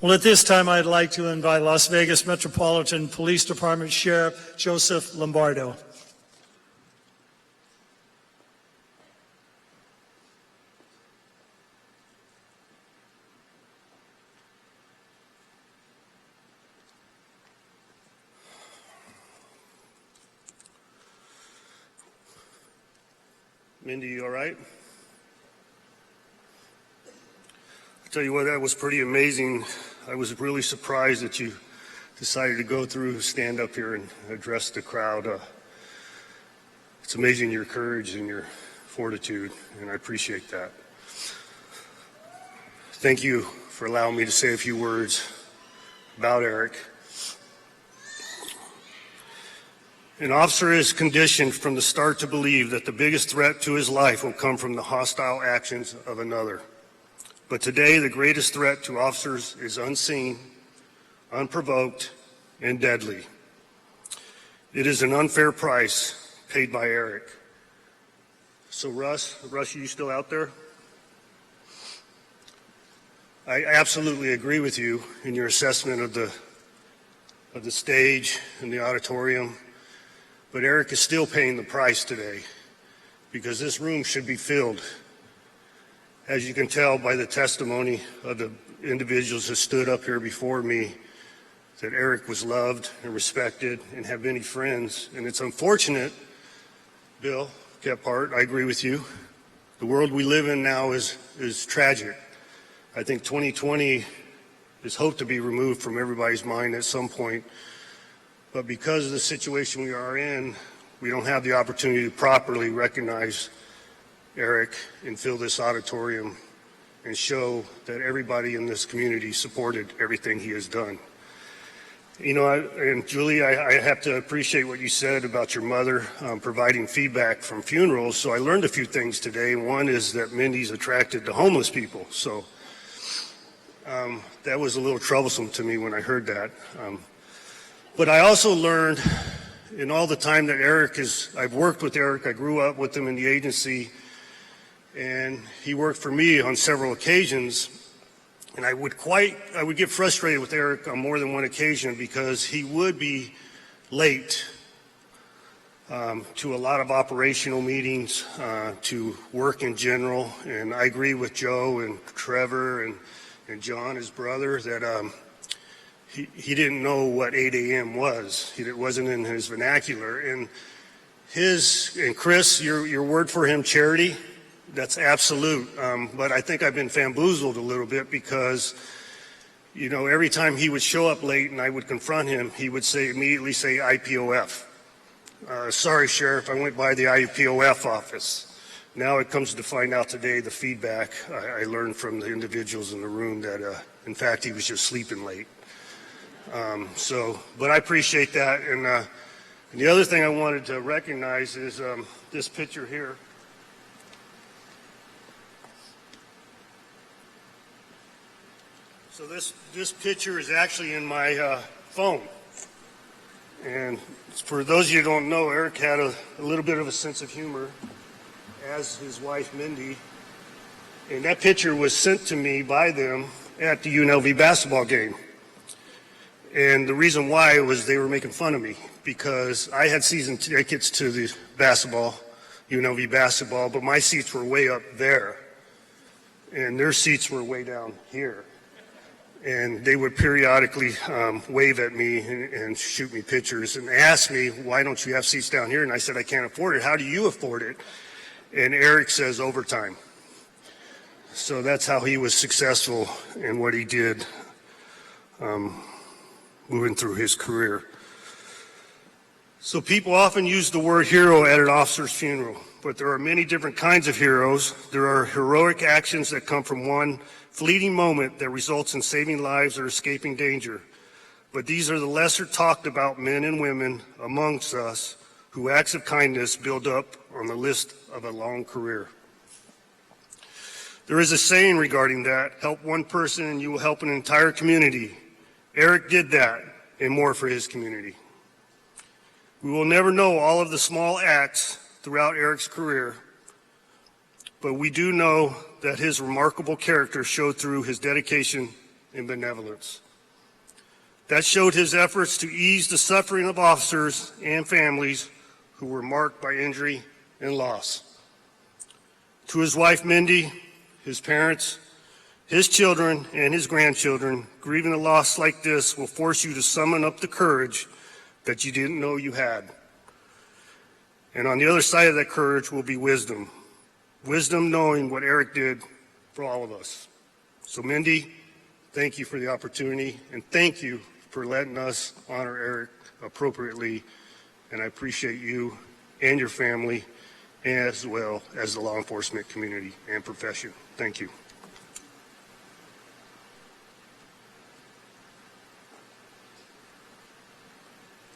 Well, at this time, I'd like to invite Las Vegas Metropolitan Police Department Sheriff Joseph Lombardo. Mindy, you all right? I'll tell you what, that was pretty amazing. I was really surprised that you decided to go through, stand up here and address the crowd. It's amazing your courage and your fortitude, and I appreciate that. Thank you for allowing me to say a few words about Eric. An officer is conditioned from the start to believe that the biggest threat to his life will come from the hostile actions of another. But today, the greatest threat to officers is unseen, unprovoked, and deadly. It is an unfair price paid by Eric. So Russ, are you still out there? I absolutely agree with you in your assessment of the stage and the auditorium. But Eric is still paying the price today because this room should be filled. As you can tell by the testimony of the individuals that stood up here before me, that Eric was loved and respected and had many friends. And it's unfortunate, Bill Kephart, I agree with you. The world we live in now is tragic. I think 2020 is hoped to be removed from everybody's mind at some point. But because of the situation we are in, we don't have the opportunity to properly recognize Eric and fill this auditorium and show that everybody in this community supported everything he has done. You know, and Julie, I have to appreciate what you said about your mother providing feedback from funerals. So I learned a few things today. One is that Mindy's attracted to homeless people. So that was a little troublesome to me when I heard that. But I also learned in all the time that I've worked with Eric, I grew up with him in the agency, and he worked for me on several occasions. And I would get frustrated with Eric on more than one occasion because he would be late to a lot of operational meetings, to work in general. And I agree with Joe and Trevor and John, his brother, that he didn't know what 8 a.m. was. It wasn't in his vernacular. And Chris, your word for him, charity, that's absolute. But I think I've been bamboozled a little bit because, you know, every time he would show up late and I would confront him, he would immediately say IPOF. Sorry, Sheriff, I went by the IPOF office. Now it comes to find out today the feedback I learned from the individuals in the room that, in fact, he was just sleeping late. But I appreciate that. And the other thing I wanted to recognize is this picture here. So this picture is actually in my phone. And for those of you who don't know, Eric had a little bit of a sense of humor, as his wife Mindy. And that picture was sent to me by them at the UNLV basketball game. And the reason why was they were making fun of me because I had season tickets to the basketball, UNLV basketball, but my seats were way up there. And their seats were way down here. And they would periodically wave at me and shoot me pictures and ask me, why don't you have seats down here? And I said, I can't afford it. How do you afford it? And Eric says, overtime. So that's how he was successful in what he did moving through his career. So people often use the word hero at an officer's funeral, but there are many different kinds of heroes. There are heroic actions that come from one fleeting moment that results in saving lives or escaping danger. But these are the lesser talked about men and women amongst us whose acts of kindness build up on the list of a long career. There is a saying regarding that, help one person and you will help an entire community. Eric did that and more for his community. We will never know all of the small acts throughout Eric's career, but we do know that his remarkable character showed through his dedication and benevolence. That showed his efforts to ease the suffering of officers and families who were marked by injury and loss. To his wife, Mindy, his parents, his children, and his grandchildren, grieving a loss like this will force you to summon up the courage that you didn't know you had. And on the other side of that courage will be wisdom. Wisdom knowing what Eric did for all of us. So Mindy, thank you for the opportunity, and thank you for letting us honor Eric appropriately. And I appreciate you and your family, as well as the law enforcement community and profession. Thank you.